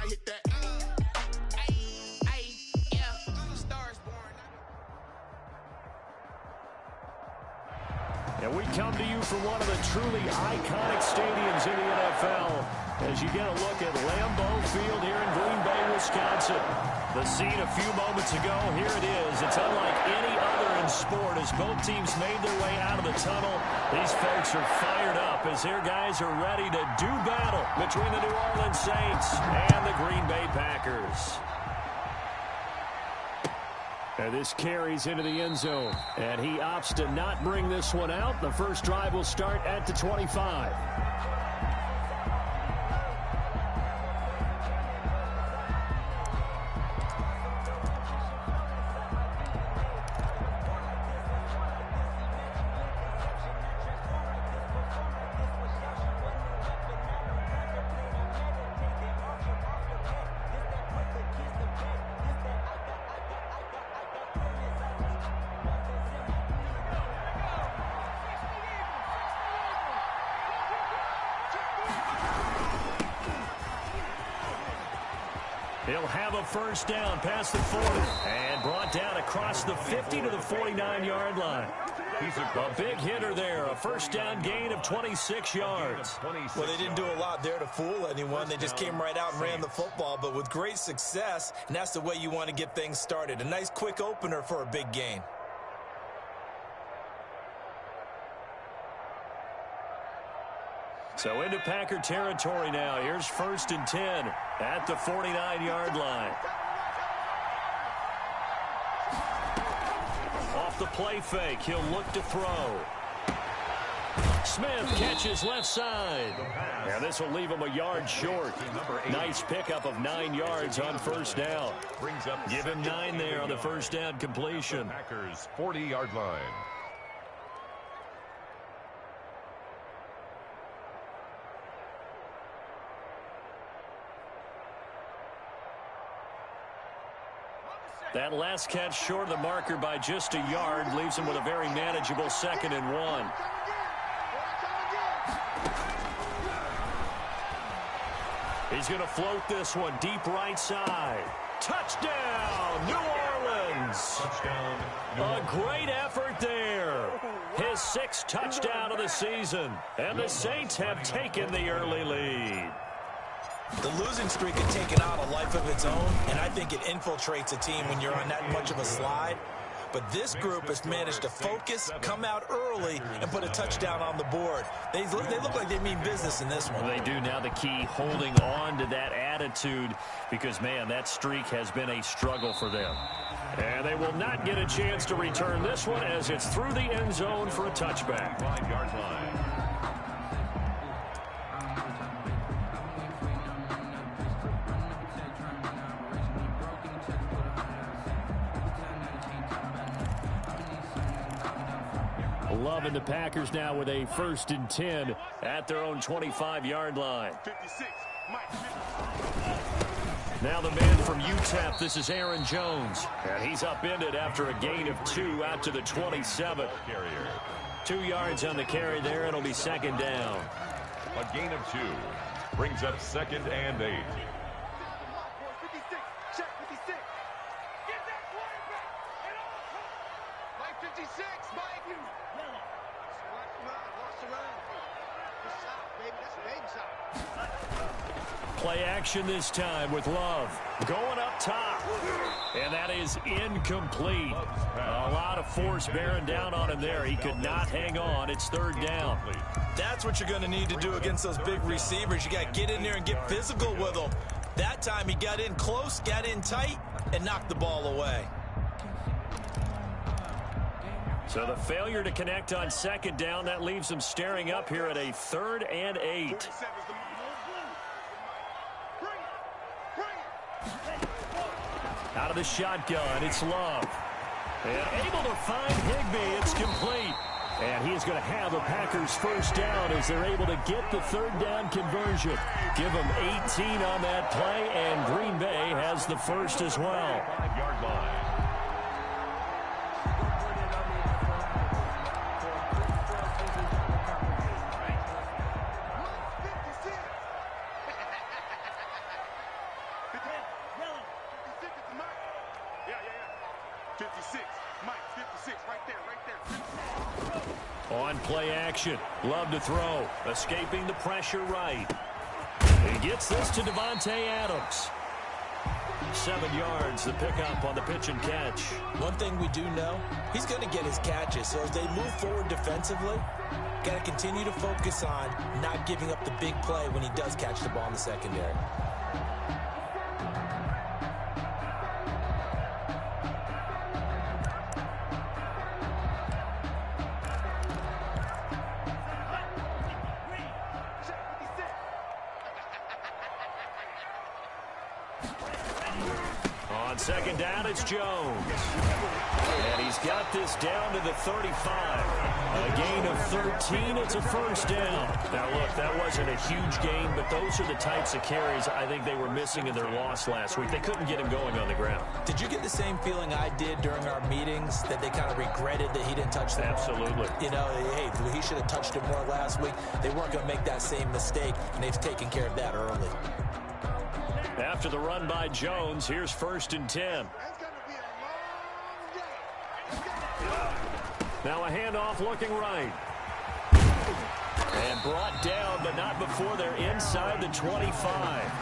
I hit that. And we come to you from one of the truly iconic stadiums in the NFL as you get a look at Lambeau Field here in Green Bay, Wisconsin. The scene a few moments ago, here it is. It's unlike any other in sport as both teams made their way out of the tunnel. These folks are fired up as their guys are ready to do battle between the New Orleans Saints and the Green Bay Packers. And this carries into the end zone. And he opts to not bring this one out. The first drive will start at the 25. He'll have a first down past the 40 and brought down across the 50 to the 49-yard line. He's a big hitter there, a first down gain of 26 yards. Well, they didn't do a lot there to fool anyone. They just came right out and ran the football, but with great success, and that's the way you want to get things started. A nice quick opener for a big gain. So into Packer territory now. Here's 1st and 10 at the 49-yard line. Off the play fake, he'll look to throw. Smith catches left side. And this will leave him a yard short. Nice pickup of 9 yards on first down. Give him 9 there on the first down completion. Packers 40-yard line. That last catch short of the marker by just a yard leaves him with a very manageable 2nd and 1. He's going to float this one deep right side. Touchdown, New Orleans. A great effort there. His 6th touchdown of the season. And the Saints have taken the early lead. The losing streak had taken on a life of its own, and I think it infiltrates a team when you're on that much of a slide. But this group has managed to focus, come out early, and put a touchdown on the board. They look like they mean business in this one. They do. Now the key, holding on to that attitude, because, man, that streak has been a struggle for them. And they will not get a chance to return this one as it's through the end zone for a touchback. 5-yard line. Loving the Packers now with a 1st and 10 at their own 25-yard line. 56. Now the man from UTEP, this is Aaron Jones. And he's upended after a gain of 2 out to the 27. 2 yards on the carry there. It'll be 2nd down. A gain of 2 brings up 2nd and 8. 56. Check 56. Get that quarterback. And all Mike 56. Mike. Play action this time with Love going up top. And that is incomplete. A lot of force bearing down on him there. He could not hang on. It's 3rd down. That's what you're going to need to do against those big receivers. You got to get in there and get physical with them. That time he got in close, got in tight, and knocked the ball away. So the failure to connect on 2nd down, that leaves him staring up here at a 3rd and 8. Out of the shotgun, it's Love. And able to find Higbee. It's complete. And he is going to have a Packers first down as they're able to get the 3rd down conversion. Give them 18 on that play, and Green Bay has the first as well. 5-yard line. Mike. Yeah. 56. Mike, 56. Right there. 56. On play action. Love to throw. Escaping the pressure right. He gets this to Devontae Adams. 7 yards, the pickup on the pitch and catch. One thing we do know, he's going to get his catches. So as they move forward defensively, got to continue to focus on not giving up the big play when he does catch the ball in the secondary. On second down, it's Jones. And he's got this down to the 35. A gain of 13. It's a first down. Now, look, that wasn't a huge gain, but those are the types of carries I think they were missing in their loss last week. They couldn't get him going on the ground. Did you get the same feeling I did during our meetings, that they kind of regretted that he didn't touch them? Absolutely. You know, hey, he should have touched it more last week. They weren't going to make that same mistake, and they've taken care of that early. After the run by Jones, here's 1st and 10. Now a handoff looking right. And brought down, but not before they're inside the 25.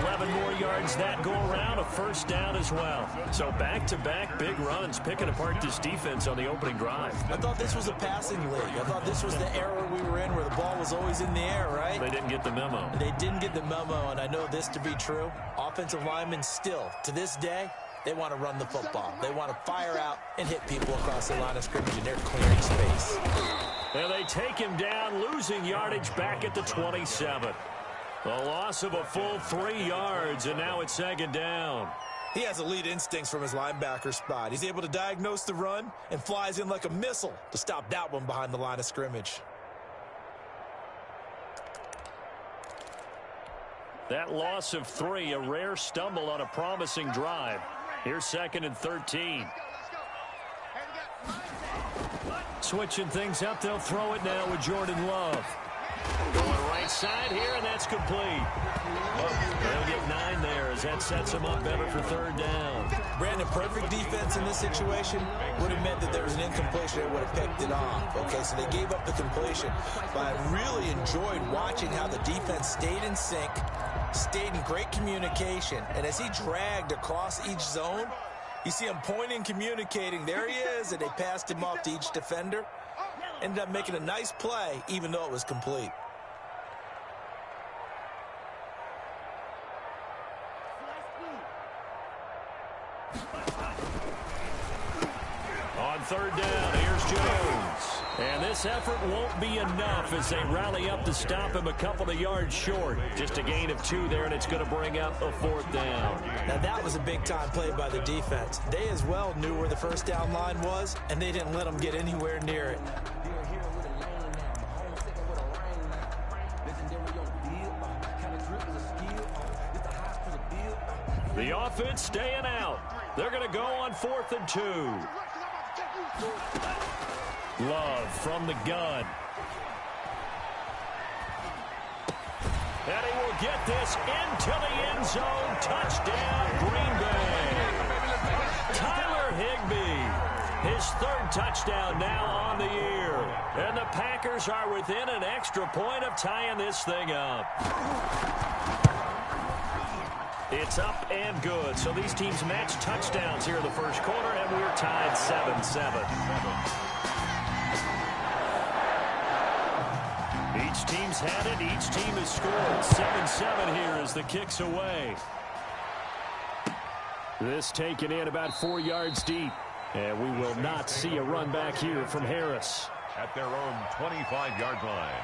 11 more yards that go around, a first down as well. So back-to-back big runs, picking apart this defense on the opening drive. I thought this was a passing league. I thought this was the era we were in where the ball was always in the air, right? They didn't get the memo. They didn't get the memo, and I know this to be true. Offensive linemen still, to this day, they want to run the football. They want to fire out and hit people across the line of scrimmage, and they're clearing space. And they take him down, losing yardage back at the 27. A loss of a full 3 yards, and now it's second down. He has elite instincts from his linebacker spot. He's able to diagnose the run and flies in like a missile to stop that one behind the line of scrimmage. That loss of 3, a rare stumble on a promising drive. Here's 2nd and 13. Switching things up, they'll throw it now with Jordan Love. Going right side here, and that's complete. They'll get 9 there as that sets them up better for 3rd down. Brandon, perfect defense in this situation would have meant that there was an incompletion that would have picked it off. Okay, so they gave up the completion. But I really enjoyed watching how the defense stayed in sync, stayed in great communication, and as he dragged across each zone, you see him pointing, communicating. There he is, and they passed him off to each defender. Ended up making a nice play, even though it was complete. On 3rd down, here's Jones. And this effort won't be enough as they rally up to stop him a couple of yards short. Just a gain of 2 there, and it's going to bring up a 4th down. Now, that was a big-time play by the defense. They as well knew where the first down line was, and they didn't let them get anywhere near it. The offense staying out. They're going to go on 4th and 2. Love from the gun. And he will get this into the end zone. Touchdown, Green Bay. Tyler Higbee, his 3rd touchdown now on the year. And the Packers are within an extra point of tying this thing up. It's up and good. So these teams match touchdowns here in the first quarter, and we're tied 7-7. Each team's had it. Each team has scored. 7-7 here as the kick's away. This taken in about 4 yards deep. And we will not see a run back here from Harris. At their own 25-yard line.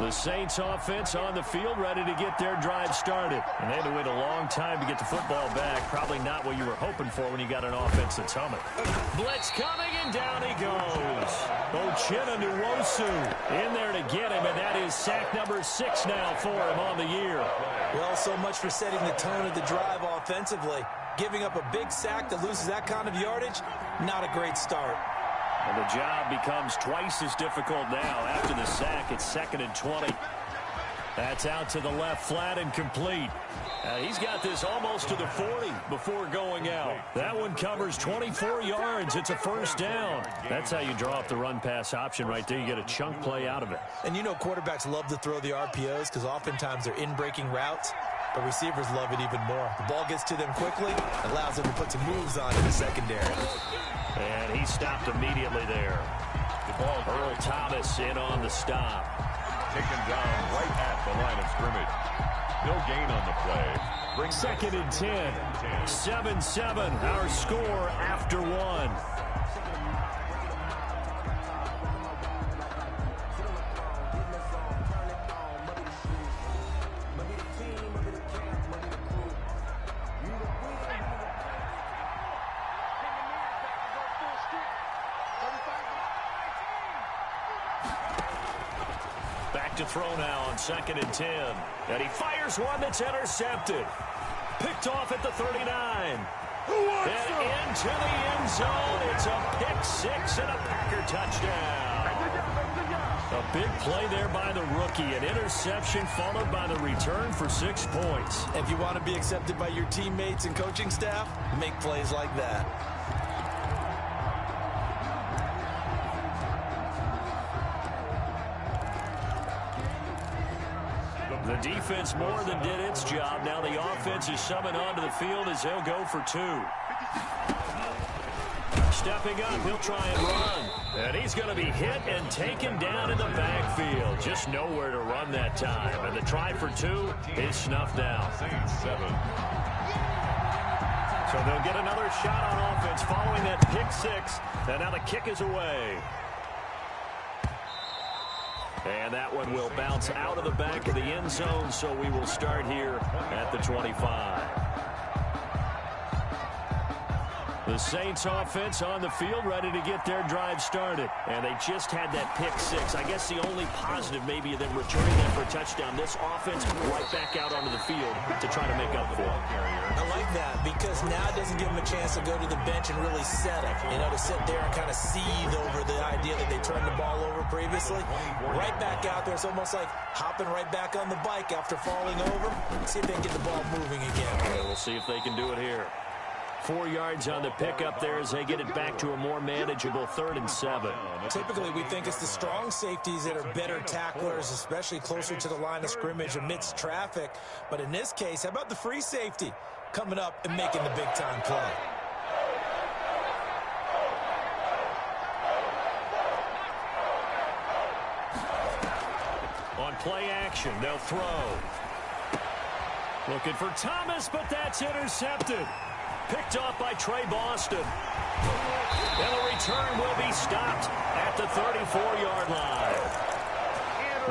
The Saints offense on the field, ready to get their drive started. And they had to wait a long time to get the football back. Probably not what you were hoping for when you got an offense that's humming. Blitz coming, and down he goes. Uchenna Nwosu in there to get him, and that is sack number 6 now for him on the year. Well, so much for setting the tone of the drive offensively. Giving up a big sack that loses that kind of yardage, not a great start. And the job becomes twice as difficult now. After the sack, it's 2nd and 20. That's out to the left, flat and complete. He's got this almost to the 40 before going out. That one covers 24 yards. It's a first down. That's how you draw up the run-pass option right there. You get a chunk play out of it. And you know quarterbacks love to throw the RPOs because oftentimes they're in-breaking routes. But receivers love it even more. The ball gets to them quickly, allows them to put some moves on in the secondary. And he stopped immediately there. Earl Thomas in on the stop. Taken down right at the line of scrimmage. No gain on the play. 2nd and 10. 7-7, our score after 1. To throw now on 2nd and 10. And he fires one that's intercepted. Picked off at the 39. And into the end zone. It's a pick 6 and a Packer touchdown. A big play there by the rookie. An interception followed by the return for 6 points. If you want to be accepted by your teammates and coaching staff, make plays like that. The defense more than did its job. Now the offense is summoned onto the field as he'll go for 2. Stepping up, he'll try and run. And he's going to be hit and taken down in the backfield. Just nowhere to run that time. And the try for 2 is snuffed out. So they'll get another shot on offense following that pick 6. And now the kick is away. And that one will bounce out of the back of the end zone, so we will start here at the 25. The Saints offense on the field ready to get their drive started. And they just had that pick 6. I guess the only positive maybe of them returning that for a touchdown. This offense right back out onto the field to try to make up for it. I like that because now it doesn't give them a chance to go to the bench and really settle. You know, to sit there and kind of seethe over the idea that they turned the ball over previously. Right back out there. It's almost like hopping right back on the bike after falling over. See if they can get the ball moving again. Yeah, we'll see if they can do it here. 4 yards on the pickup there as they get it back to a more manageable 3rd and 7. Typically, we think it's the strong safeties that are better tacklers, especially closer to the line of scrimmage amidst traffic. But in this case, how about the free safety coming up and making the big-time play? On play action, they'll throw. Looking for Thomas, but that's intercepted. Picked off by Trey Boston. And the return will be stopped at the 34-yard line.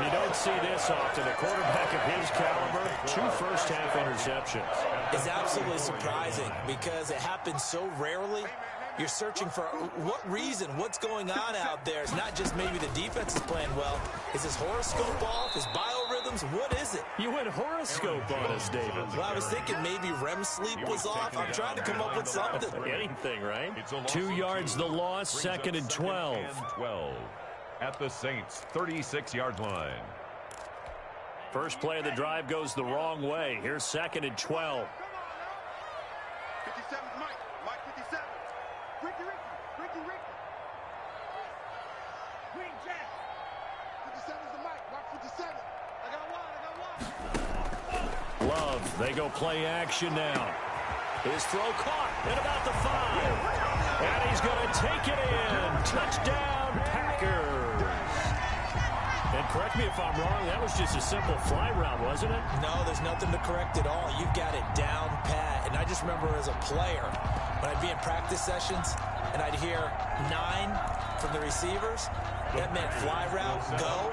You don't see this often. A quarterback of his caliber, 2 first-half interceptions. It's absolutely surprising because it happens so rarely. You're searching for what reason, what's going on out there. It's not just maybe the defense is playing well. Is his horoscope off? His biorhythms? What is it? You went horoscope on us, David. Well, I was thinking maybe REM sleep was off. I'm trying to come up with something. Anything, right? 2 yards the loss, 2nd and 12. At the Saints' 36-yard line. First play of the drive goes the wrong way. Here's 2nd and 12. 57 Mike. Mike 57. Ricky. Green Jack. 57's the Mike. Mike 57. I got one. Love, they go play action now. His throw caught at about the 5. And he's going to take it in. Touchdown, Packers. And correct me if I'm wrong, that was just a simple fly route, wasn't it? No, there's nothing to correct at all. You've got it down pat. And I just remember as a player, when I'd be in practice sessions and I'd hear 9 from the receivers, that meant fly route, go,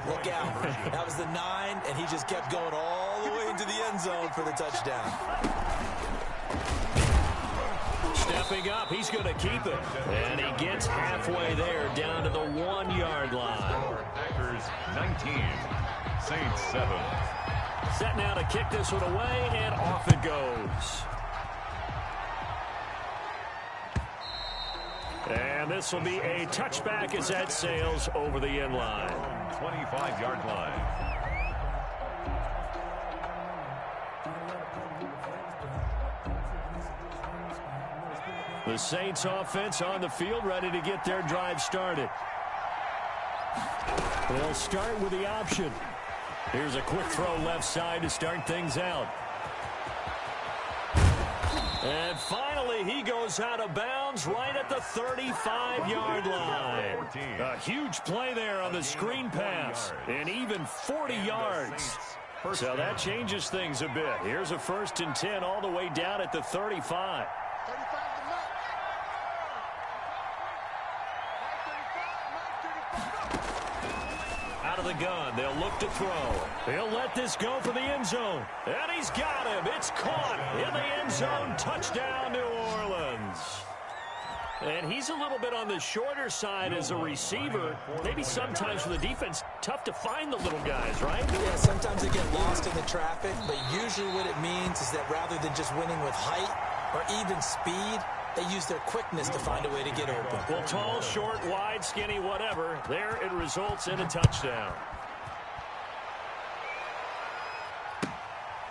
look out. That was the 9, and he just kept going all the way into the end zone for the touchdown. Stepping up, he's going to keep it. And he gets halfway there, down to the 1-yard line. Packers 19, Saints 7. Set now to kick this one away, and off it goes. And this will be a touchback as that sails over the end line. 25-yard line. The Saints offense on the field, ready to get their drive started. They'll start with the option. Here's a quick throw left side to start things out. And finally, he goes out of bounds right at the 35-yard line. A huge play there on the screen pass, and even 40 yards. So that changes things a bit. Here's a 1st and 10 all the way down at the 35. Out of the gun, they'll look to throw. He'll let this go for the end zone. And he's got him. It's caught in the end zone. Touchdown, New Orleans. And he's a little bit on the shorter side as a receiver. Maybe sometimes for the defense, tough to find the little guys, right? Yeah, sometimes they get lost in the traffic, but usually what it means is that rather than just winning with height or even speed, they use their quickness to find a way to get open. Well, tall, short, wide, skinny, whatever. There it results in a touchdown.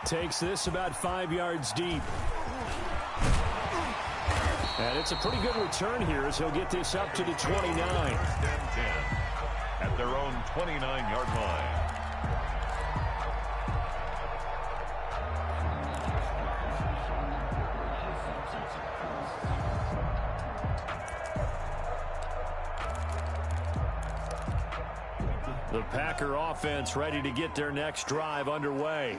Takes this about 5 yards deep. And it's a pretty good return here as he'll get this up to the 29. 10 at their own 29-yard line. The Packer offense ready to get their next drive underway.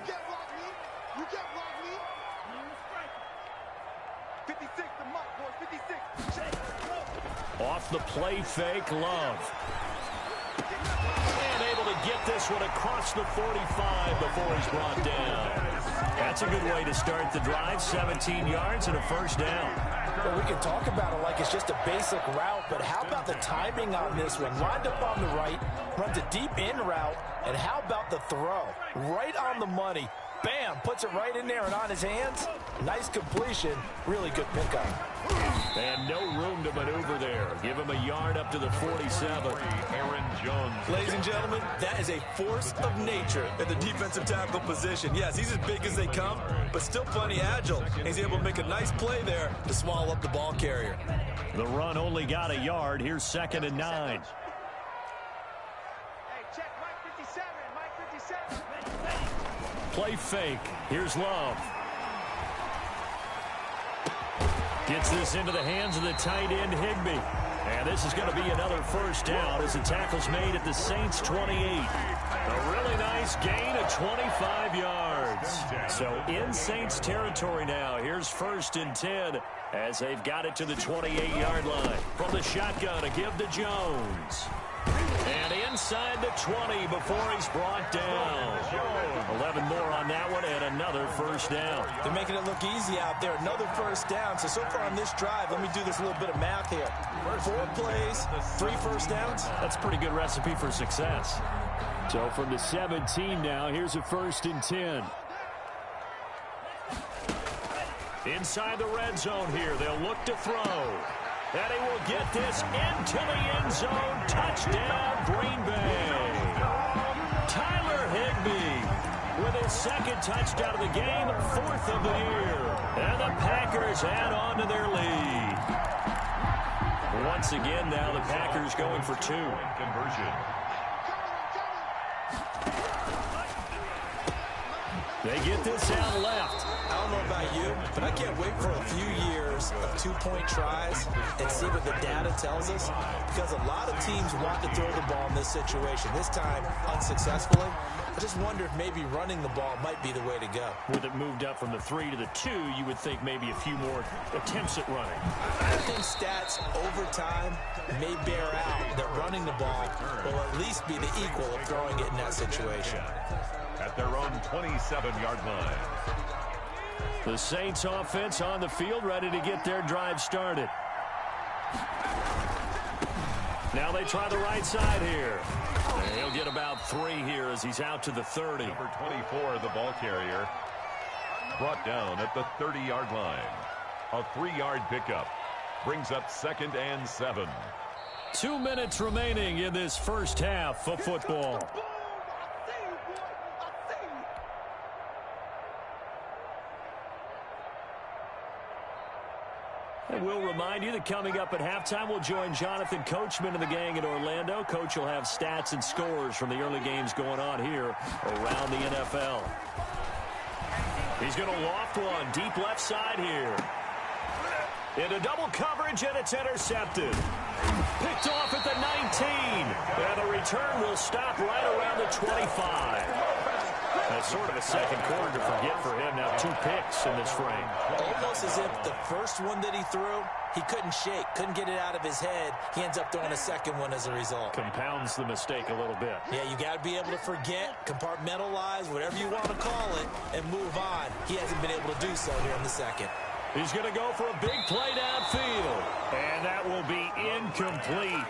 You can't block me. 56, the mark, boy. 56. Off the play fake, Love. And able to get this one across the 45 before he's brought down. That's a good way to start the drive. 17 yards and a 1st down. Well, we can talk about it like it's just a basic route, but how about the timing on this one? Lined up on the right, runs a deep in route, and how about the throw? Right on the money. Bam, puts it right in there and on his hands. Nice completion. Really good pickup. And no room to maneuver there. Give him a yard up to the 47. Aaron Jones. Ladies and gentlemen, that is a force of nature at the defensive tackle position. Yes, he's as big as they come, but still plenty agile. He's able to make a nice play there to swallow up the ball carrier. The run only got a yard. Here's 2nd and 9. Hey, check Mike 57. Mike 57. Play fake. Here's Love. Gets this into the hands of the tight end, Higbee. And this is going to be another 1st down as the tackle's made at the Saints' 28. A really nice gain of 25 yards. So in Saints territory now. Here's 1st and 10 as they've got it to the 28-yard line. From the shotgun, a give to Jones. And inside the 20 before he's brought down. 11 more on that one and another 1st down. They're making it look easy out there. Another 1st down. So far on this drive, let me do this little bit of math here. 4 plays, 3 1st downs. That's a pretty good recipe for success. So from the 17 now, here's a 1st and 10. Inside the red zone here, they'll look to throw. And he will get this into the end zone. Touchdown, Green Bay. Tyler Higbee with his 2nd touchdown of the game, 4th of the year. And the Packers add on to their lead. Once again now, the Packers going for 2. Conversion. They get this out left. I don't know about you, but I can't wait for a few years of two-point tries and see what the data tells us, because a lot of teams want to throw the ball in this situation, this time unsuccessfully. I just wonder if maybe running the ball might be the way to go. With it moved up from the 3 to the 2, you would think maybe a few more attempts at running. I think stats over time may bear out that running the ball will at least be the equal of throwing it in that situation. At their own 27-yard line. The Saints offense on the field, ready to get their drive started. Now they try the right side here. And he'll get about 3 here as he's out to the 30. Number 24, the ball carrier, brought down at the 30-yard line. A 3-yard pickup brings up 2nd and 7. 2 minutes remaining in this first half of football. And we'll remind you that coming up at halftime, we'll join Jonathan Coachman and the gang in Orlando. Coach will have stats and scores from the early games going on here around the NFL. He's going to loft one deep left side here. Into double coverage, and it's intercepted. Picked off at the 19. And the return will stop right around the 25. That's sort of a second quarter to forget for him. Now 2 picks in this frame. Almost as if the first one that he threw, he couldn't shake, couldn't get it out of his head. He ends up throwing a second one as a result. Compounds the mistake a little bit. Yeah, you got to be able to forget, compartmentalize, whatever you want to call it, and move on. He hasn't been able to do so here in the second. He's going to go for a big play downfield. And that will be incomplete.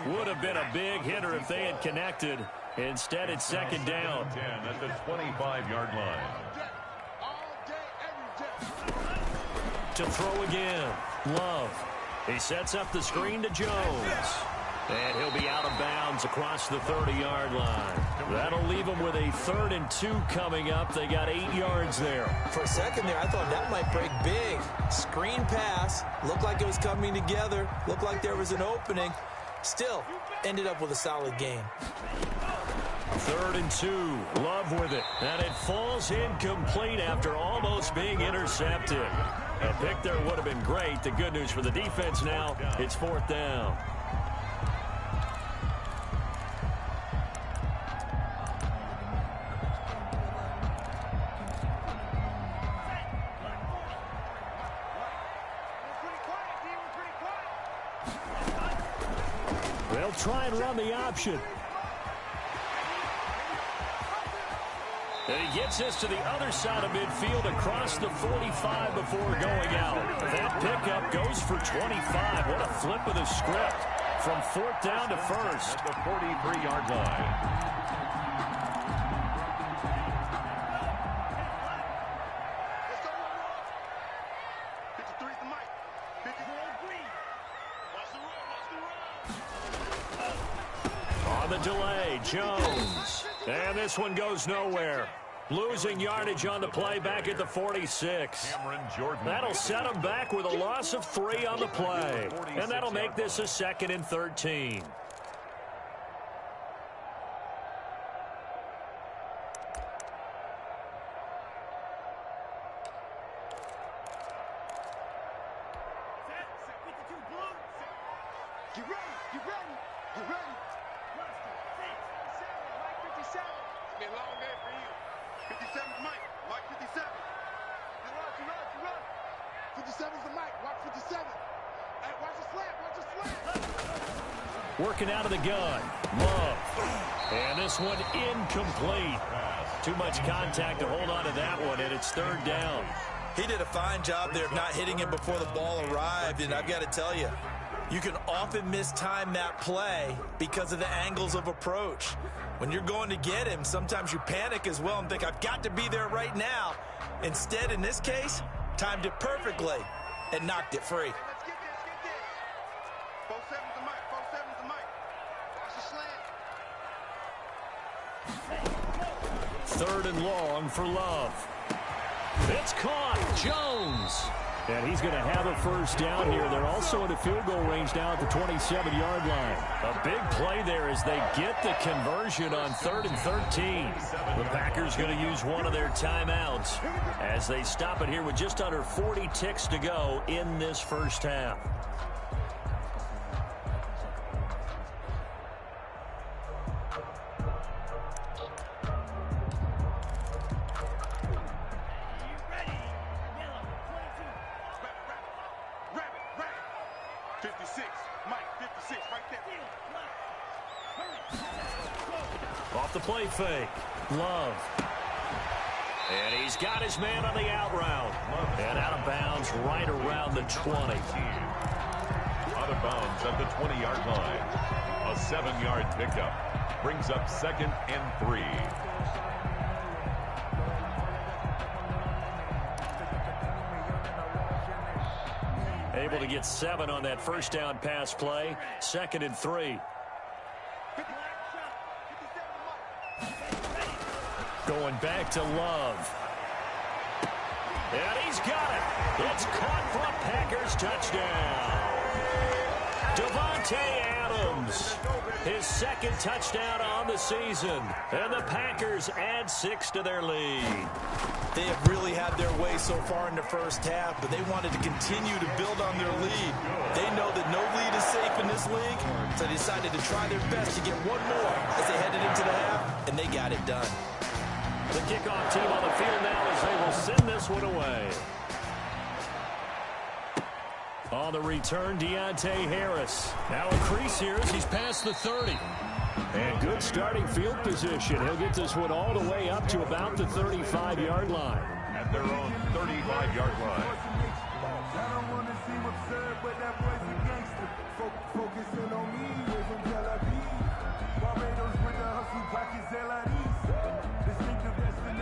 Would have been a big hitter if they had connected. Instead, it's second down. 10 at the 25-yard line. To throw again. Love. He sets up the screen to Jones. And he'll be out of bounds across the 30-yard line. That'll leave him with a 3rd and 2 coming up. They got 8 yards there. For a second there, I thought that might break big. Screen pass. Looked like it was coming together. Looked like there was an opening. Still, ended up with a solid game. 3rd and 2. Love with it. And it falls incomplete after almost being intercepted. A pick there would have been great. The good news for the defense now, it's 4th down. They'll try and run the option. And he gets this to the other side of midfield across the 45 before going out. That pickup goes for 25. What a flip of the script from 4th down to 1st. At the 43-yard line. On the delay, Jones. And this one goes nowhere. Losing yardage on the play back at the 46. That'll set him back with a loss of 3 on the play. And that'll make this a 2nd and 13. Get ready, get ready, get ready. 57, Mike 57. It's been a long day for you. 57's Mike, Mike 57. You run. 57's the Mike, Mike 57. Hey, watch the slant. Working out of the gun. Love. And this one incomplete. Too much contact to hold on to that one, and it's 3rd down. He did a fine job there of not hitting him before the ball arrived, and I've got to tell you, you can often mistime that play because of the angles of approach. When you're going to get him, sometimes you panic as well and think, I've got to be there right now. Instead, in this case, timed it perfectly and knocked it free. Let's get this. 47's the Mike, 47's the Mike. Watch the slant. 3rd and long for Love. It's caught. Jones. And he's going to have a first down here. They're also in a field goal range now at the 27-yard line. A big play there as they get the conversion on 3rd and 13. The Packers going to use one of their timeouts as they stop it here with just under 40 ticks to go in this first half. Off the play fake. Love. And he's got his man on the out route. And out of bounds right around the 20. Out of bounds at the 20-yard line. A 7-yard pickup. Brings up 2nd and 3. Able to get 7 on that first down pass play. 2nd and 3. Going back to Love. And he's got it. It's caught for a Packers touchdown. Davante Adams, his 2nd touchdown on the season. And the Packers add 6 to their lead. They have really had their way so far in the first half, but they wanted to continue to build on their lead. They know that no lead is safe in this league, so they decided to try their best to get one more as they headed into the half, and they got it done. The kickoff team on the field now as they will send this one away. On the return, Deontay Harris. Now a crease here as he's past the 30. And good starting field position. He'll get this one all the way up to about the 35-yard line. At their own 35-yard line.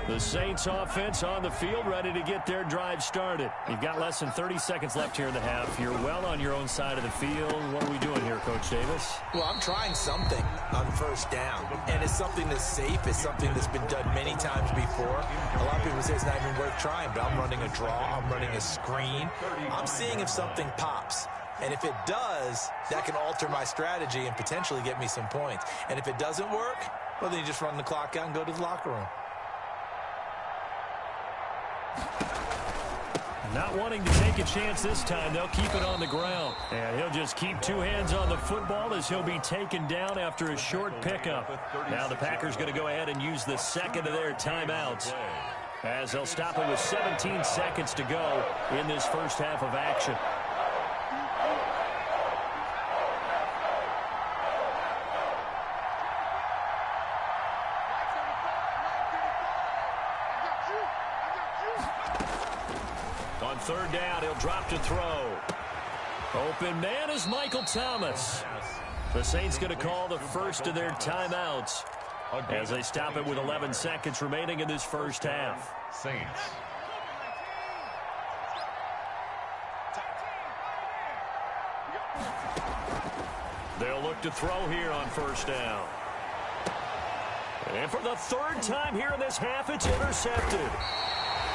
The Saints offense on the field ready to get their drive started. You've got less than 30 seconds left here in the half. You're well on your own side of the field. What are we doing here, Coach Davis? Well, I'm trying something on first down, and it's something that's safe. It's something that's been done many times before. A lot of people say it's not even worth trying, but I'm running a draw. I'm running a screen. I'm seeing if something pops. And if it does, that can alter my strategy and potentially get me some points. And if it doesn't work, well, then you just run the clock out and go to the locker room. Not wanting to take a chance this time, they'll keep it on the ground. And he'll just keep 2 hands on the football as he'll be taken down after a short pickup. Now the Packers going to go ahead and use the 2nd of their timeouts as they'll stop it with 17 seconds to go in this first half of action. On 3rd down, he'll drop to throw. Open man is Michael Thomas. The Saints going to call the first of their timeouts as they stop it with 11 seconds remaining in this first half. Saints. They'll look to throw here on first down. And for the 3rd time here in this half, it's intercepted.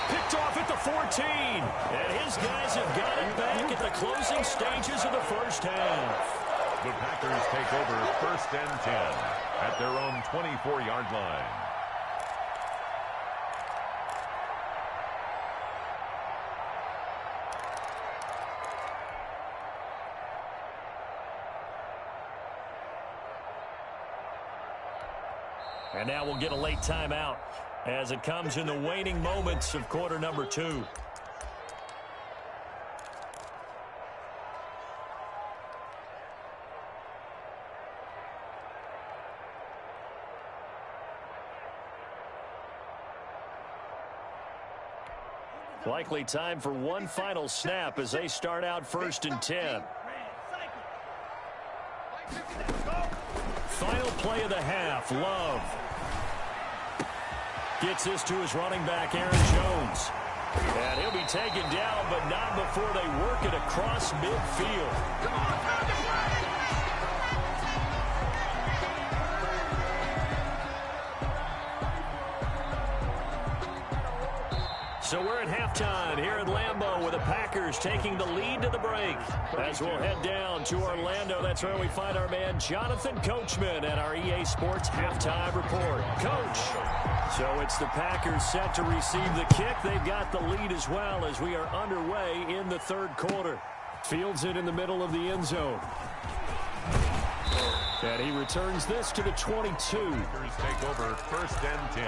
Picked off at the 14. And his guys have got it back at the closing stages of the first half. The Packers take over 1st and 10 at their own 24-yard line. And now we'll get a late timeout as it comes in the waning moments of quarter number 2. Likely time for one final snap as they start out 1st and 10. Final play of the half. Love gets this to his running back, Aaron Jones. And he'll be taken down, but not before they work it across midfield. Come on, time to play! So we're at halftime here at Lambeau with the Packers taking the lead to the break. As we'll head down to Orlando, that's where we find our man Jonathan Coachman at our EA Sports Halftime Report. Coach. So it's the Packers set to receive the kick. They've got the lead as well as we are underway in the third quarter. Fields it in the middle of the end zone. And he returns this to the 22. Packers take over 1st and 10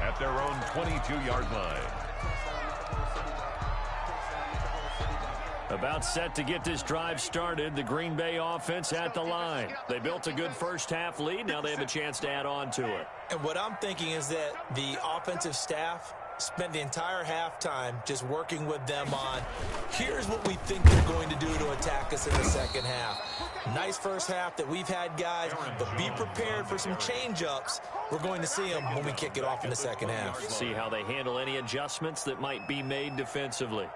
at their own 22-yard line. About set to get this drive started, the Green Bay offense at the line. They built a good first-half lead. Now they have a chance to add on to it. And what I'm thinking is that the offensive staff spent the entire halftime just working with them on, here's what we think they're going to do to attack us in the second half. Nice first half that we've had, guys, but be prepared for some change-ups. We're going to see them when we kick it off in the second half. See how they handle any adjustments that might be made defensively.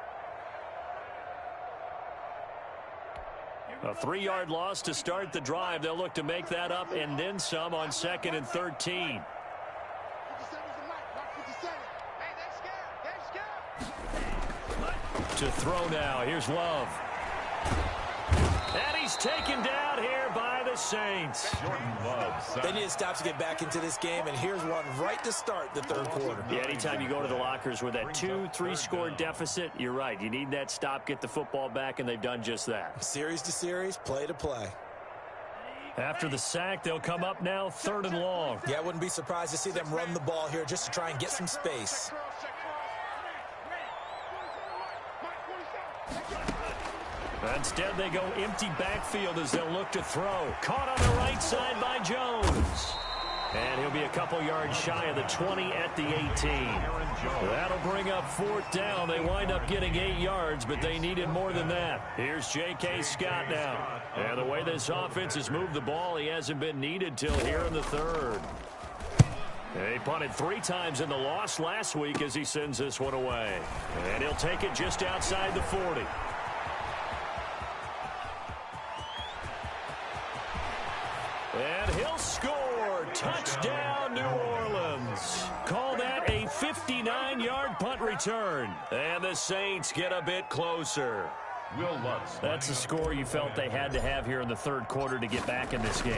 A 3-yard loss to start the drive. They'll look to make that up and then some on 2nd and 13. To throw now. Here's Love. And he's taken down here by the Saints. Jordan Love. They need to stop to get back into this game, and here's one right to start the third quarter. Yeah, anytime you go to the lockers with that 2-3 score deficit, you're right. You need that stop, get the football back, and they've done just that. Series to series, play to play. After the sack, they'll come up now 3rd and long. Yeah, I wouldn't be surprised to see them run the ball here just to try and get some space. Instead, they go empty backfield as they'll look to throw. Caught on the right side by Jones. And he'll be a couple yards shy of the 20 at the 18. That'll bring up 4th down. They wind up getting 8 yards, but they needed more than that. Here's J.K. Scott now. And the way this offense has moved the ball, he hasn't been needed till here in the third. He punted 3 times in the loss last week as he sends this one away. And he'll take it just outside the 40. And he'll score. Touchdown, New Orleans. Call that a 59-yard punt return. And the Saints get a bit closer. Will Lutz. That's a score you felt they had to have here in the third quarter to get back in this game.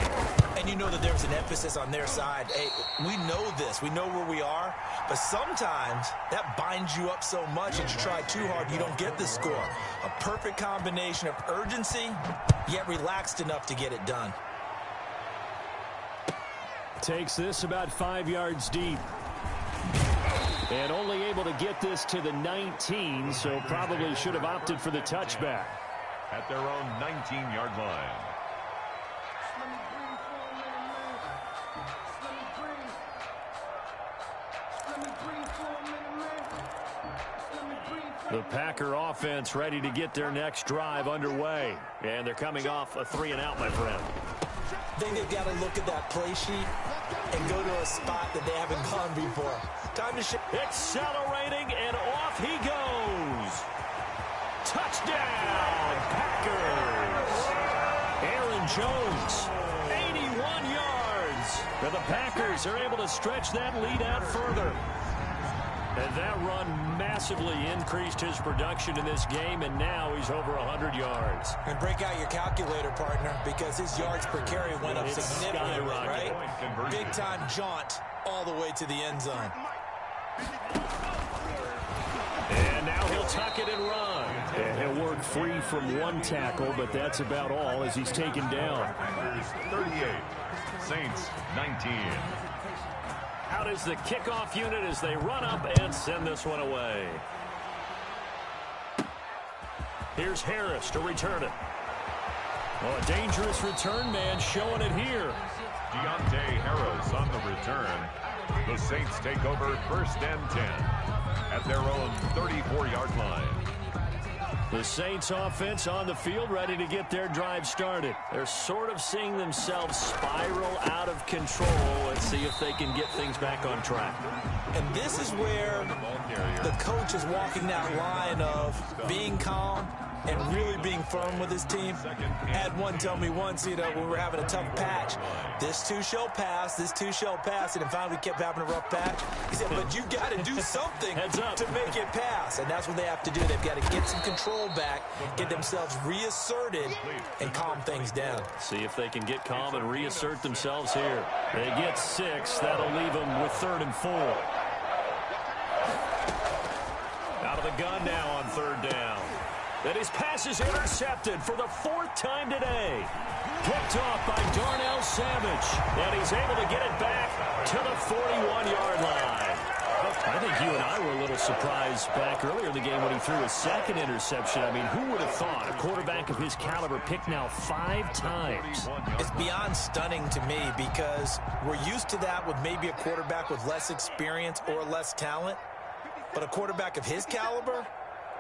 And you know that there was an emphasis on their side. Hey, we know this. We know where we are. But sometimes that binds you up so much that you try too hard, you don't get the score. A perfect combination of urgency, yet relaxed enough to get it done. Takes this about 5 yards deep. And only able to get this to the 19, so probably should have opted for the touchback. At their own 19-yard line. The Packer offense ready to get their next drive underway. And they're coming off a 3-and-out, my friend. I think they've got to look at that play sheet and go to a spot that they haven't gone before. Time to shift. Accelerating, and off he goes. Touchdown, Packers. Aaron Jones, 81 yards. And the Packers are able to stretch that lead out further. And that run massively increased his production in this game, and now he's over 100 yards. And break out your calculator, partner, because his yards per carry went up significantly, right? Big-time jaunt all the way to the end zone. And now he'll tuck it and run. And he'll work free from one tackle, but that's about all as he's taken down. 38, Saints 19. Out is the kickoff unit as they run up and send this one away. Here's Harris to return it. Oh, a dangerous return man showing it here. Deontay Harris on the return. The Saints take over 1st and 10 at their own 34-yard line. The Saints offense on the field ready to get their drive started. They're sort of seeing themselves spiral out of control. Let's see if they can get things back on track. And this is where the coach is walking that line of being calm, and really being firm with his team. I had one tell me once, when we were having a tough patch, this too shall pass, this too shall pass, and finally we kept having a rough patch. He said, but you got to do something to make it pass, and that's what they have to do. They've got to get some control back, get themselves reasserted, and calm things down. See if they can get calm and reassert themselves here. They get 6. That'll leave them with 3rd and 4. Out of the gun now on 3rd down. And his pass is intercepted for the 4th time today. Picked off by Darnell Savage. And he's able to get it back to the 41-yard line. I think you and I were a little surprised back earlier in the game when he threw his 2nd interception. I mean, who would have thought a quarterback of his caliber picked now 5 times? It's beyond stunning to me because we're used to that with maybe a quarterback with less experience or less talent. But a quarterback of his caliber,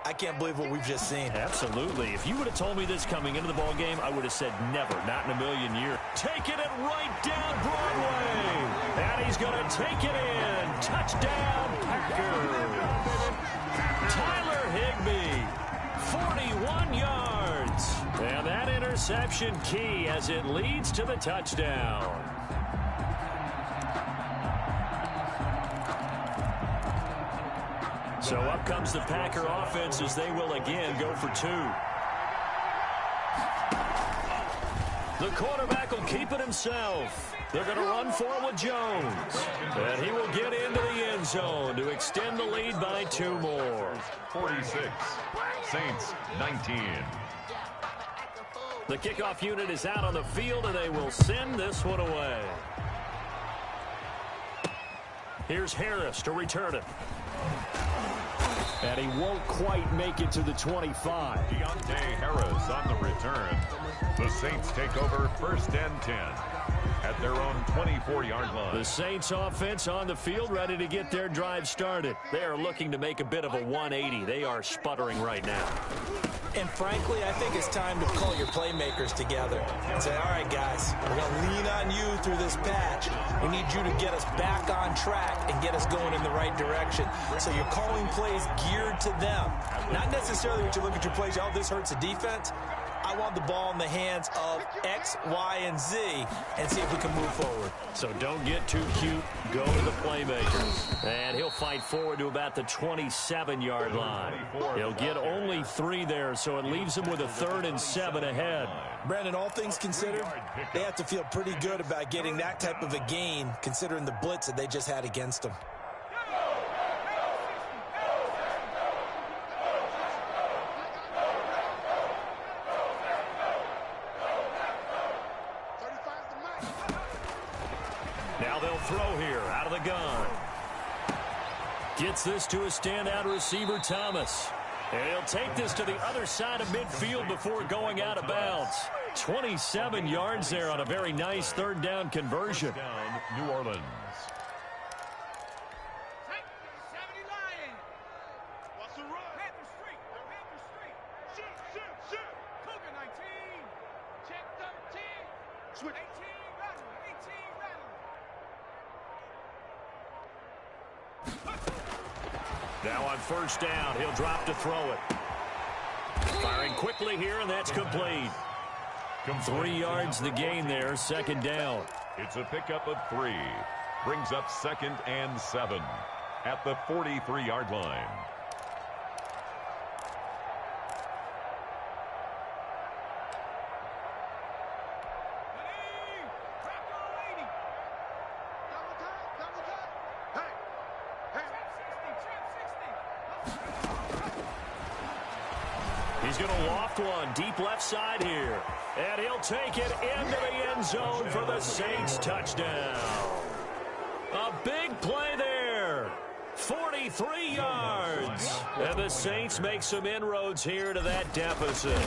I can't believe what we've just seen. Absolutely. If you would have told me this coming into the ball game, I would have said never, not in a million years. Taking it right down Broadway. And he's going to take it in. Touchdown, Packers. Tyler Higbee, 41 yards. And that interception key as it leads to the touchdown. So up comes the Packer offense as they will again go for 2. The quarterback will keep it himself. They're going to run for it with Jones. And he will get into the end zone to extend the lead by 2 more. 46, Saints 19. The kickoff unit is out on the field, and they will send this one away. Here's Harris to return it. And he won't quite make it to the 25. Deontay Harris on the return. The Saints take over 1st and 10 at their own 24-yard line. The Saints offense on the field ready to get their drive started. They are looking to make a bit of a 180. They are sputtering right now. And frankly, I think it's time to call your playmakers together and say, all right, guys, we're going to lean on you through this patch. We need you to get us back on track and get us going in the right direction. So you're calling plays geared to them. Not necessarily what you look at your plays, oh, this hurts the defense. I want the ball in the hands of X, Y, and Z and see if we can move forward. So don't get too cute. Go to the playmakers. And he'll fight forward to about the 27-yard line. He'll get only 3 there, so it leaves him with a 3rd and 7 ahead. Brandon, all things considered, they have to feel pretty good about getting that type of a gain considering the blitz that they just had against them. Throw here out of the gun. Gets this to a standout receiver, Thomas. And he'll take this to the other side of midfield before going out of bounds. 27 yards there on a very nice 3rd down conversion. New Orleans. Now on 1st down, he'll drop to throw it. Firing quickly here, and that's complete. 3 yards the gain there, 2nd down. It's a pickup of 3. Brings up 2nd and 7 at the 43-yard line. He's going to loft one deep left side here. And he'll take it into the end zone for the Saints touchdown. A big play there. 43 yards. And the Saints make some inroads here to that deficit.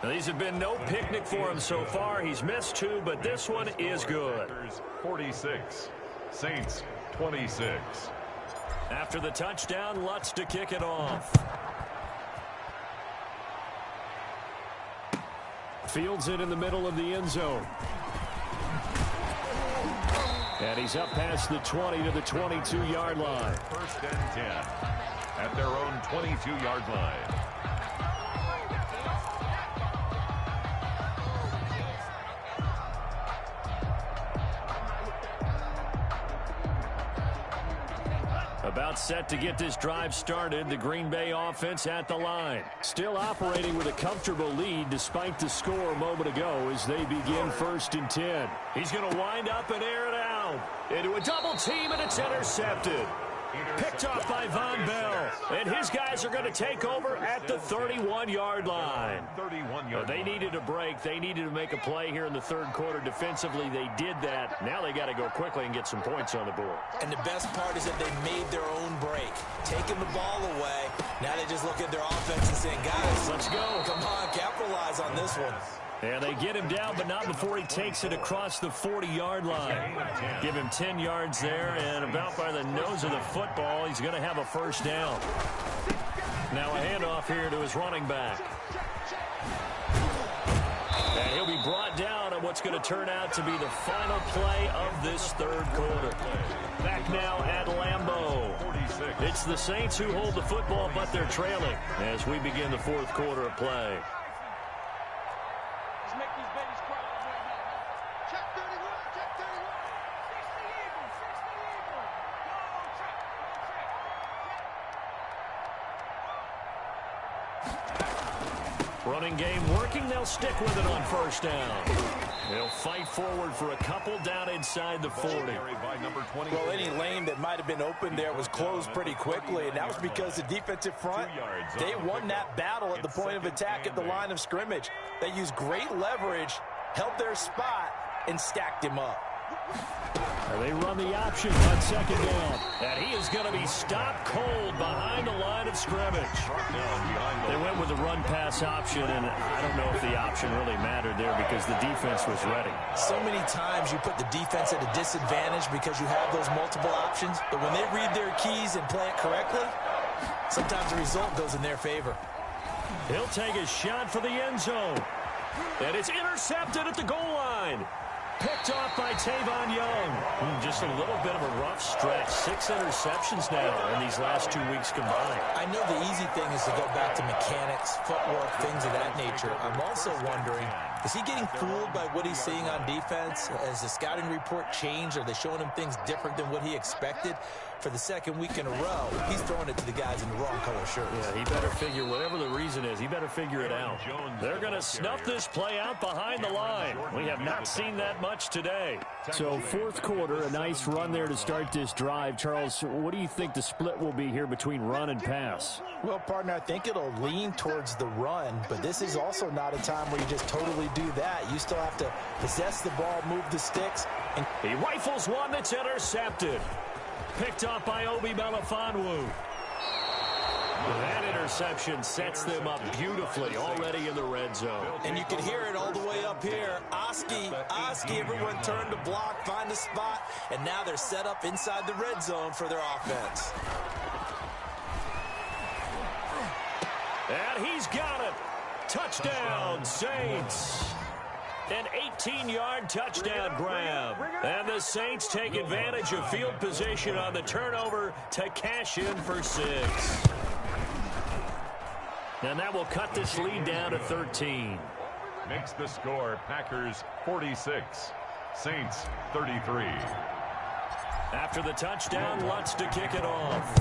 Now, these have been no picnic for him so far. He's missed 2, but this one is good. 46. Saints 26. After the touchdown, Lutz to kick it off. Fields it in the middle of the end zone. And he's up past the 20 to the 22-yard line. First and 10 at their own 22-yard line. About set to get this drive started. The Green Bay offense at the line. Still operating with a comfortable lead despite the score a moment ago as they begin 1st and 10. He's going to wind up and air it out into a double team, and it's intercepted. Picked off by Von Bell. And his guys are going to take over at the 31-yard line. They needed a break. They needed to make a play here in the third quarter. Defensively, they did that. Now they got to go quickly and get some points on the board. And the best part is that they made their own break. Taking the ball away. Now they just look at their offense and saying, guys, let's go. Come on, capitalize on this one. And they get him down, but not before he takes it across the 40-yard line. Give him 10 yards there, and about by the nose of the football, he's going to have a first down. Now a handoff here to his running back. And he'll be brought down on what's going to turn out to be the final play of this third quarter. Back now at Lambeau. It's the Saints who hold the football, but they're trailing as we begin the fourth quarter of play. Running game working. They'll stick with it on first down. They'll fight forward for a couple down inside the 40. Well, any lane that might have been open there was closed pretty quickly, and that was because the defensive front, they won that battle at the point of attack at the line of scrimmage. They used great leverage, held their spot, and stacked him up. They run the option on second down. And he is going to be stopped cold behind the line of scrimmage. They went with the run-pass option, and I don't know if the option really mattered there because the defense was ready. So many times you put the defense at a disadvantage because you have those multiple options, but when they read their keys and play it correctly, sometimes the result goes in their favor. He'll take a shot for the end zone. And it's intercepted at the goal line. Picked off by Tavon Young. Just a little bit of a rough stretch. 6 interceptions now in these last 2 weeks combined. I know the easy thing is to go back to mechanics, footwork, things of that nature. I'm also wondering, is he getting fooled by what he's seeing on defense? Has the scouting report changed? Are they showing him things different than what he expected? For the second week in a row, he's throwing it to the guys in the wrong color shirts. Yeah, he better figure, whatever the reason is, he better figure it out. They're going to snuff this play out behind the line. We have not seen that much today. So fourth quarter, a nice run there to start this drive. Charles, what do you think the split will be here between run and pass? Well, partner, I think it'll lean towards the run, but this is also not a time where you just totally do that. You still have to possess the ball, move the sticks. And he rifles one that's intercepted. Picked off by Obi Melifonwu. That interception sets them up beautifully already in the red zone. And you can hear it all the way up here. Oski, everyone turned to block, find a spot, and now they're set up inside the red zone for their offense. And he's got it. Touchdown, Saints. An 18-yard touchdown grab. And the Saints take advantage of field position on the turnover to cash in for 6. And that will cut this lead down to 13. Makes the score Packers 46, Saints 33. After the touchdown, Lutz to kick it off.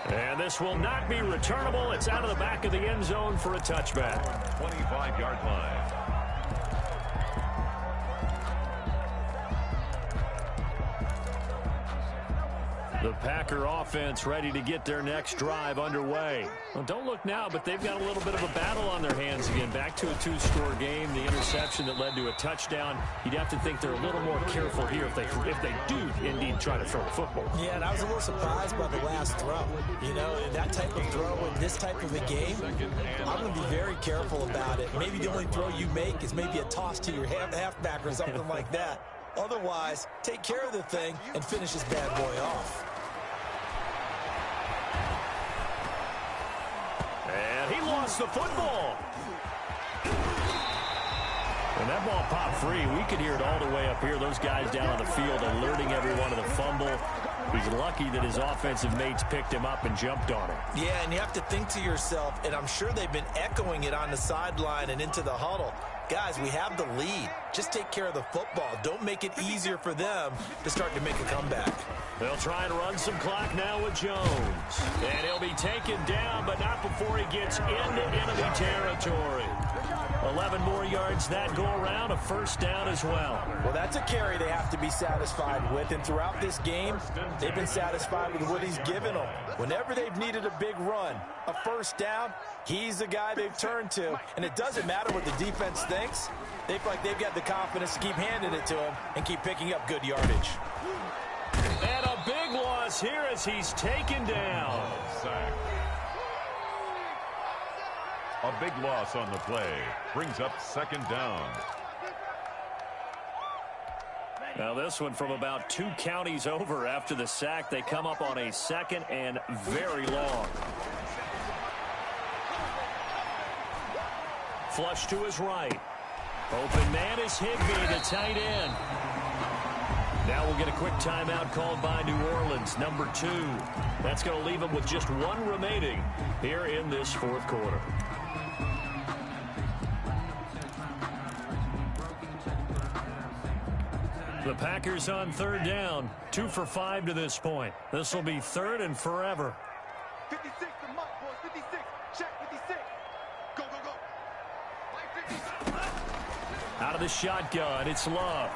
And this will not be returnable. It's out of the back of the end zone for a touchback. 25-yard line. The Packer offense ready to get their next drive underway. Well, don't look now, but they've got a little bit of a battle on their hands again. Back to a 2-score game. The interception that led to a touchdown. You'd have to think they're a little more careful here if they do indeed try to throw the football. Yeah, and I was a little surprised by the last throw. You know, that type of throw in this type of a game, I'm going to be very careful about it. Maybe the only throw you make is maybe a toss to your halfback or something like that. Otherwise, take care of the thing and finish this bad boy off. And he lost the football. that ball popped free. We could hear it all the way up here. Those guys down on the field alerting everyone of the fumble. He's lucky that his offensive mates picked him up and jumped on him. Yeah, and you have to think to yourself, and I'm sure they've been echoing it on the sideline and into the huddle. Guys, we have the lead. Just take care of the football. Don't make it easier for them to start to make a comeback. They'll try and run some clock now with Jones. And he'll be taken down, but not before he gets into enemy territory. 11 more yards that go around, a first down as well. Well, that's a carry they have to be satisfied with, and throughout this game, they've been satisfied with what he's given them. Whenever they've needed a big run, a first down, he's the guy they've turned to, and it doesn't matter what the defense thinks. They feel like they've got the confidence to keep handing it to him and keep picking up good yardage. And a big loss here as he's taken down. Sack. A big loss on the play. Brings up second down. Now this one from about 2 counties over after the sack. They come up on a second and very long. Flush to his right. Open man is Higbee, the tight end. Now we'll get a quick timeout called by New Orleans, number 2. That's going to leave them with just 1 remaining here in this fourth quarter. The Packers on third down, 2 for 5 to this point. This will be third and forever. 56 to Mike, boys. 56. Check 56. Go, go, go. Mike 56. Out of the shotgun, it's Love.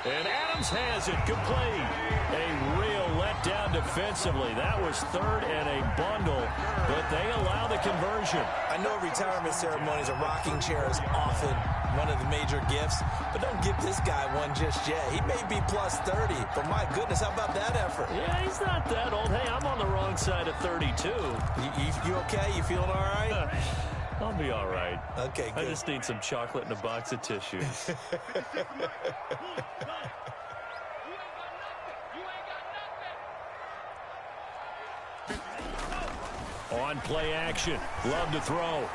And Adams has it complete. A real letdown defensively. That was third and a bundle, but they allow the conversion. I know retirement ceremonies, a rocking chair is often one of the major gifts, but don't give this guy one just yet. He may be plus 30, but my goodness, how about that effort? Yeah, he's not that old. Hey, I'm on the wrong side of 32. You okay? You feeling all right? I'll be all right. Okay, good. I just need some chocolate and a box of tissues. On play action. Love to throw.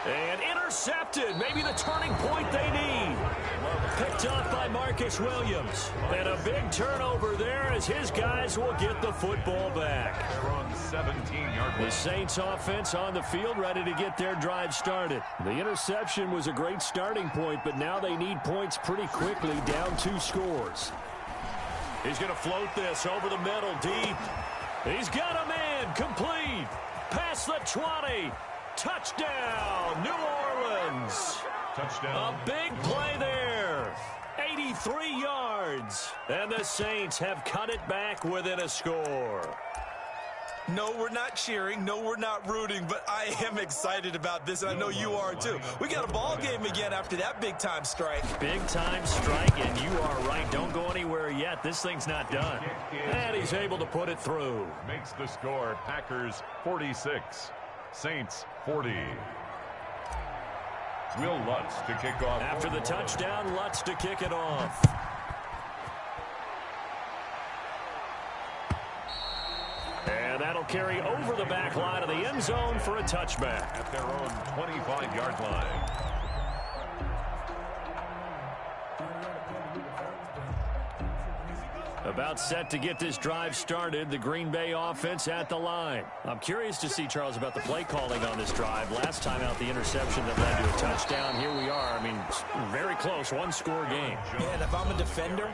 And intercepted. Maybe the turning point they need. Picked off by Marcus Williams. And a big turnover there as his guys will get the football back. They're on 17-yard line. The Saints offense on the field ready to get their drive started. The interception was a great starting point, but now they need points pretty quickly, down 2 scores. He's going to float this over the middle, deep. He's got a man, complete. Past the 20. Touchdown, New Orleans. Touchdown. A big play there. 83 yards. And the Saints have cut it back within a score. No, we're not cheering. No, we're not rooting, but I am excited about this, and I know you are too. We got a ball game again after that big-time strike. Big-time strike, and you are right. Don't go anywhere yet. This thing's not done. And he's able to put it through. Makes the score Packers 46, Saints 40. Will Lutz to kick off. After the touchdown, Lutz to kick it off. And that'll carry over the back line of the end zone for a touchback. At their own 25-yard line. About set to get this drive started, the Green Bay offense at the line. I'm curious to see, Charles, about the play calling on this drive. Last time out, the interception that led to a touchdown. Here we are. I mean, very close, 1-score game. Man, if I'm a defender,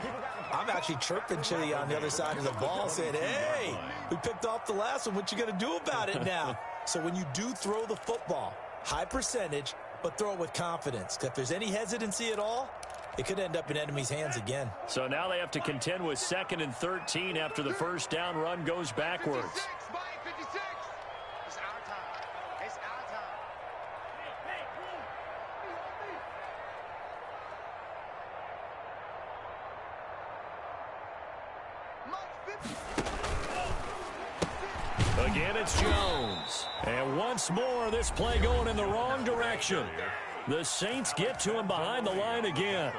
I'm actually chirping Chili on the other side of the ball saying, hey, we picked off the last one. What you going to do about it now? So when you do throw the football, high percentage, but throw it with confidence. If there's any hesitancy at all, it could end up in enemy's hands again. So now they have to contend with 2nd and 13 after the first down run goes backwards. 56, Mike, 56. It's our time. It's our time. Again, it's Jones. And once more, this play going in the wrong direction. The Saints get to him behind the line again.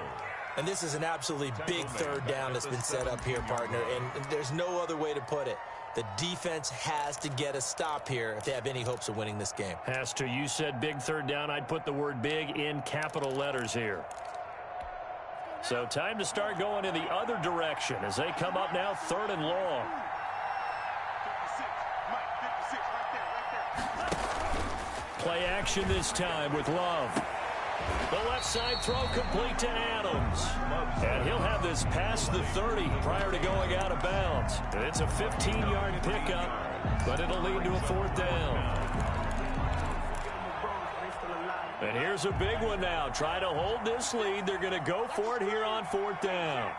And this is an absolutely big third down that's been set up here, partner, and there's no other way to put it. The defense has to get a stop here if they have any hopes of winning this game. Has to. You said big third down. I'd put the word big in capital letters here. So time to start going in the other direction as they come up now 3rd and long. 56, Mike, 56, right there. Play action this time with Love. The left side throw complete to Adams. And he'll have this past the 30 prior to going out of bounds. It's a 15-yard pickup, but it'll lead to a 4th down. And here's a big one now. Try to hold this lead. They're going to go for it here on 4th down.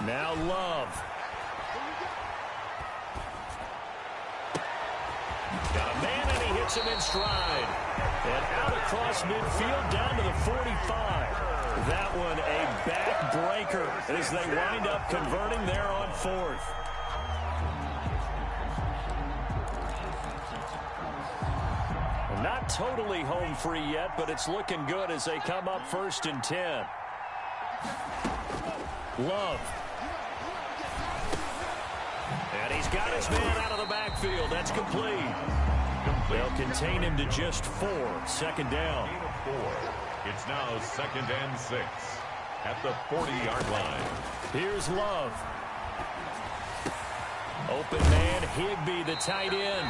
Now Love. Got a man, and he hits him in stride. And out across midfield down to the 45. That one a backbreaker as they wind up converting there on 4th. Not totally home free yet, but it's looking good as they come up 1st and 10. Love. And he's got his man out of the backfield. That's complete. They'll contain him to just 4. 2nd down. It's now 2nd and 6 at the 40-yard line. Here's Love. Open man, Higbee, the tight end.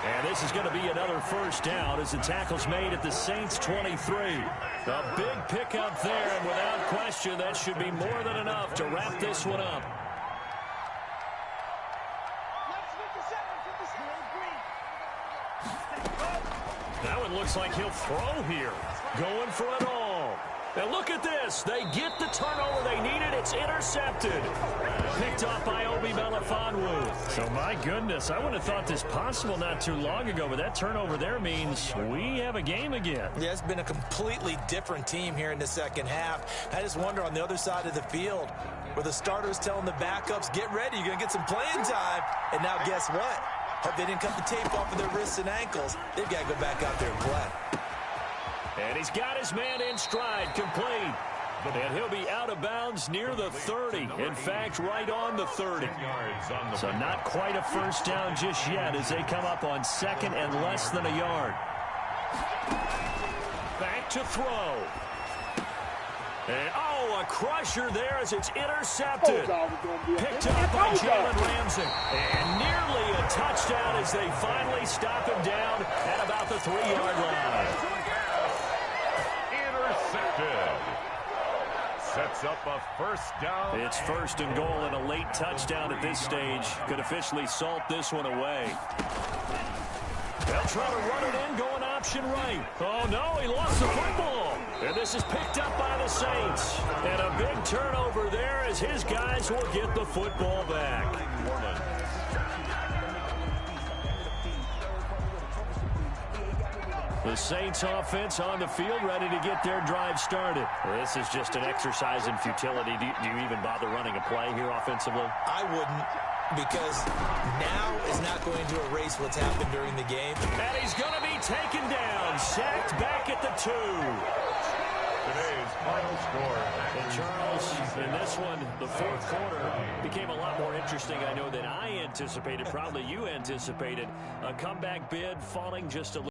And this is going to be another 1st down as the tackle's made at the Saints' 23. A big pickup there, and without question, that should be more than enough to wrap this one up. That one looks like he'll throw here. Going for it all. And look at this. They get the turnover they needed. It's intercepted. Picked off by Obi Melifonwu. So, my goodness, I wouldn't have thought this possible not too long ago, but that turnover there means we have a game again. Yeah, it's been a completely different team here in the 2nd half. I just wonder on the other side of the field where the starters telling the backups, get ready, you're going to get some playing time. And now guess what? Hope they didn't cut the tape off of their wrists and ankles. They've got to go back out there and play. And he's got his man in stride, complete. And he'll be out of bounds near the 30. In fact, right on the 30. So not quite a 1st down just yet as they come up on 2nd and less than a yard. Back to throw. And, a crusher there as it's intercepted. Picked up by Jalen Ramsey. And nearly a touchdown as they finally stop him down at about the 3-yard line. Sets up a 1st down. It's 1st and goal and a late touchdown at this stage. Could officially salt this one away. They'll try to run it in, going option right. Oh, no, he lost the football. And this is picked up by the Saints. And a big turnover there as his guys will get the football back. The Saints offense on the field ready to get their drive started. This is just an exercise in futility. Do you even bother running a play here offensively? I wouldn't, because now is not going to erase what's happened during the game. And he's going to be taken down, sacked back at the 2. Today's final score. And Charles, in this one, the 4th quarter became a lot more interesting, I know, than I anticipated. Probably you anticipated. A comeback bid falling just a little.